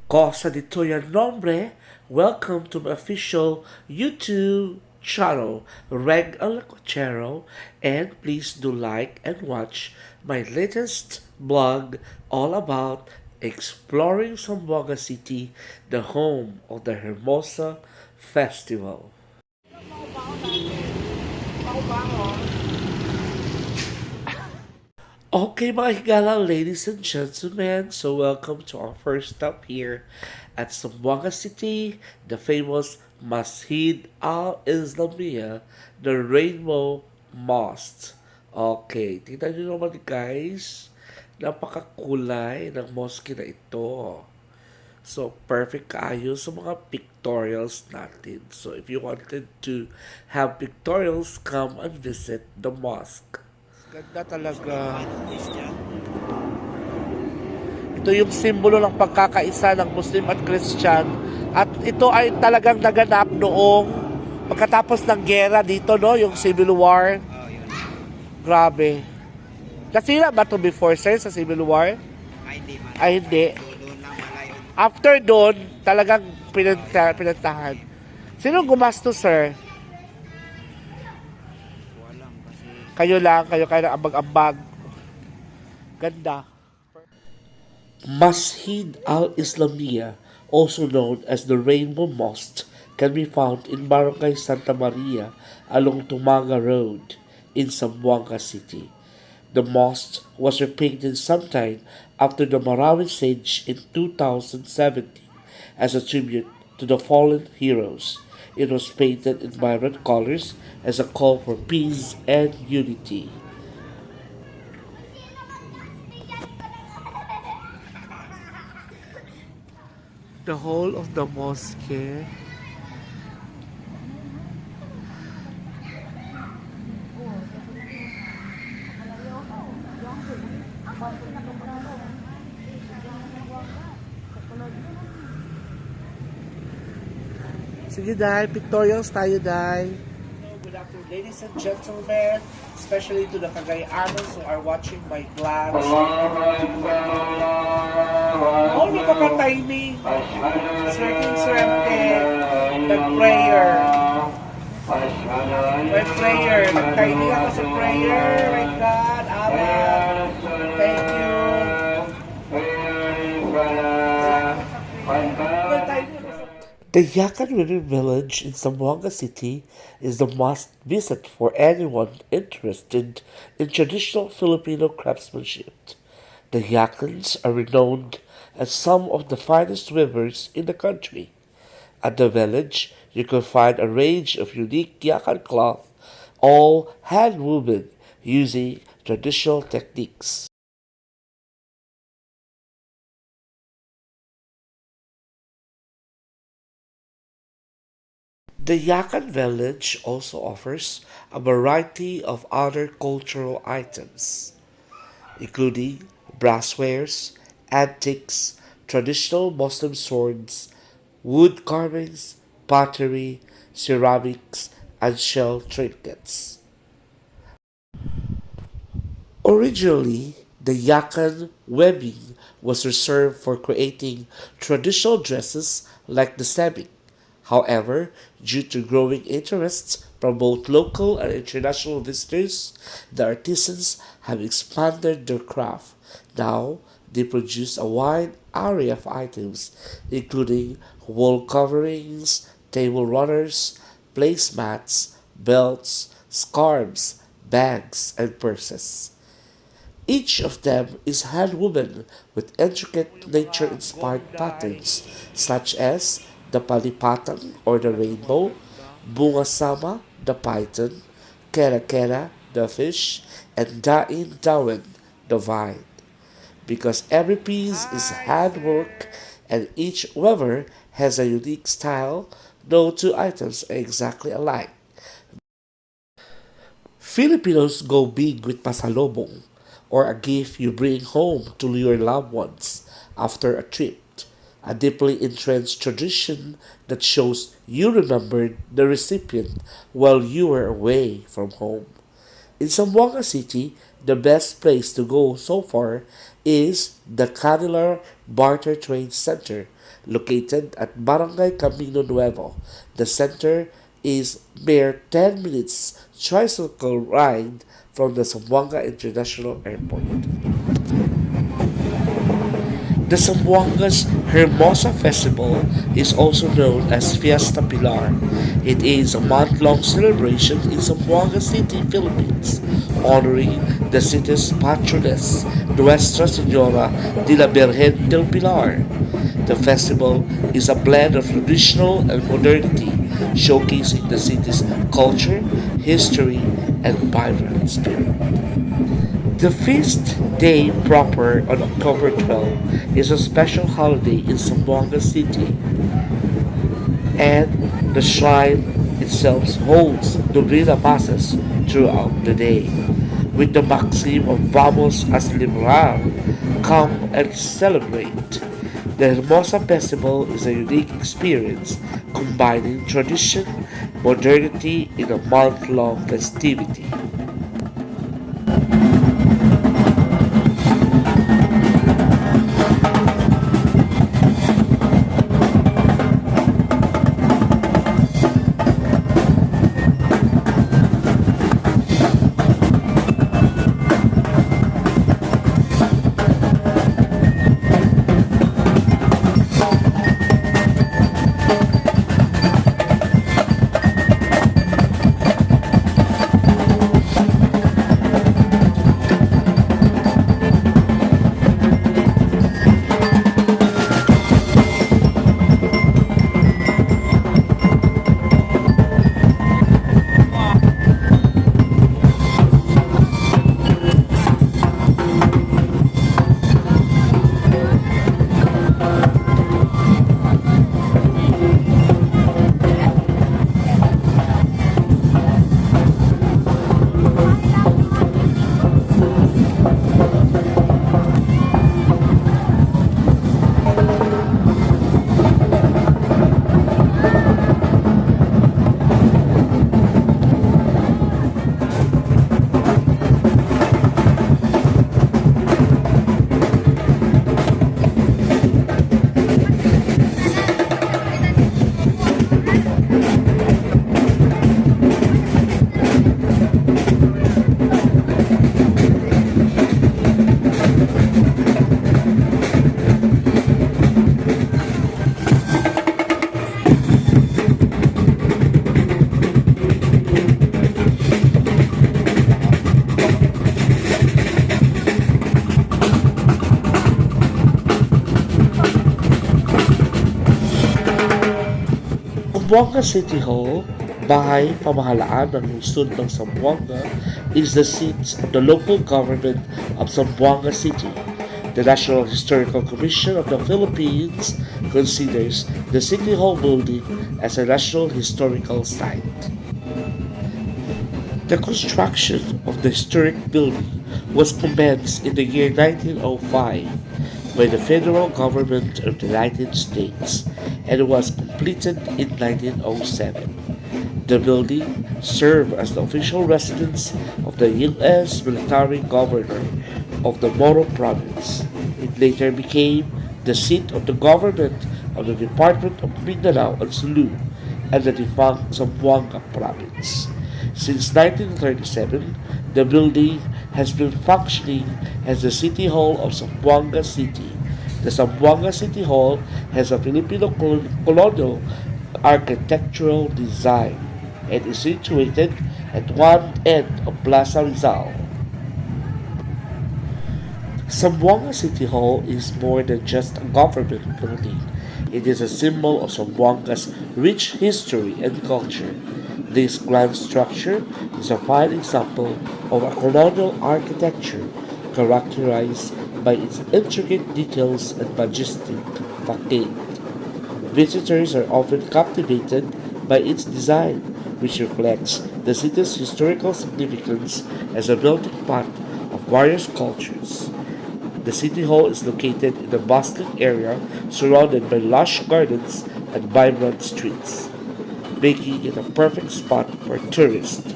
Cosa dito yan nombre? Welcome to my official YouTube channel, Reg Alacochero, and please do like and watch my latest vlog all about exploring Zamboanga City, the home of the Hermosa Festival. Okay, mga higala, ladies and gentlemen, so welcome to our first stop here at Zamboanga City, the famous Masjid al-Islamiyah, the Rainbow Mosque. Okay, tingnan nyo naman guys, napakakulay ng mosque na ito. So, perfect kaayo sa mga pictorials natin. So, if you wanted to have pictorials, come and visit the mosque. Ganda talaga. Ito yung simbolo ng pagkakaisa ng Muslim at Christian. At ito ay talagang naganap noong pagkatapos ng gera dito, no? Yung Civil War. Grabe. Nasira ba ito before, sir, sa Civil War? Ay, hindi. After doon, talagang pinantahan. Sino gumasto, sir? Kayo lang ambag-ambag. Ganda. Masjid al-Islamiyah, also known as the Rainbow Mosque, can be found in Barangay Santa Maria along Tumaga Road in Zamboanga City. The mosque was repainted sometime after the Marawin siege in 2017 as a tribute to the fallen heroes. It was painted in vibrant colors as a call for peace and unity. The whole of the mosque. Sige, Day. Pictorials tayo, Day. Good afternoon, ladies and gentlemen, especially to the Cagayanos who are watching my vlogs. Oh, napaka-timing. Swerte. Nag-prayer. May prayer. Nag-timing ako sa prayer. My God, Amen. Thank you. The Yakan River Village in Zamboanga City is the must visit for anyone interested in traditional Filipino craftsmanship. The Yakans are renowned as some of the finest weavers in the country. At the village, you can find a range of unique Yakan cloth, all hand-woven using traditional techniques. The Yakan village also offers a variety of other cultural items, including brasswares, antiques, traditional Muslim swords, wood carvings, pottery, ceramics, and shell trinkets. Originally, the Yakan webbing was reserved for creating traditional dresses like the seming. However, due to growing interests from both local and international visitors, the artisans have expanded their craft. Now, they produce a wide array of items, including wall coverings, table runners, placemats, belts, scarves, bags, and purses. Each of them is handwoven with intricate nature-inspired patterns such as the palipatan or the rainbow, bunga the python, kera kera the fish, and dain dawen the vine. Because every piece is handwork and each weaver has a unique style, no two items are exactly alike. Filipinos go big with pasalobong, or a gift you bring home to your loved ones after a trip, a deeply entrenched tradition that shows you remembered the recipient while you were away from home. In Zamboanga City, the best place to go so far is the Cadillac Barter Trade Center, located at Barangay Camino Nuevo. The center is mere 10 minutes tricycle ride from the Zamboanga International Airport. The Zamboanga's Hermosa Festival is also known as Fiesta Pilar. It is a month-long celebration in Zamboanga City, Philippines, honoring the city's patroness, Nuestra Señora de la Virgen del Pilar. The festival is a blend of traditional and modernity, showcasing the city's culture, history, and vibrant spirit. The feast day proper on October 12 is a special holiday in Zamboanga City, and the shrine itself holds Dobrina masses throughout the day, with the maxim of Vamos a celebrar, come and celebrate. The Hermosa Festival is a unique experience combining tradition, modernity in a month-long festivity. Zamboanga City Hall, bahay pamahalaan ng lungsod ng Zamboanga, is the seat of the local government of Zamboanga City. The National Historical Commission of the Philippines considers the City Hall building as a National Historical Site. The construction of the historic building was commenced in the year 1905 by the federal government of the United States and was completed in 1907. The building served as the official residence of the U.S. military governor of the Moro province. It later became the seat of the government of the Department of Mindanao and Sulu and the defunct Zamboanga province. Since 1937, the building has been functioning as the City Hall of Zamboanga City. The Zamboanga City Hall has a Filipino colonial architectural design and is situated at one end of Plaza Rizal. Zamboanga City Hall is more than just a government building. It is a symbol of Zamboanga's rich history and culture. This grand structure is a fine example of a colonial architecture characterized by its intricate details and majestic facade. Visitors are often captivated by its design, which reflects the city's historical significance as a melting pot of various cultures. The City Hall is located in a bustling area surrounded by lush gardens and vibrant streets, making it a perfect spot for tourists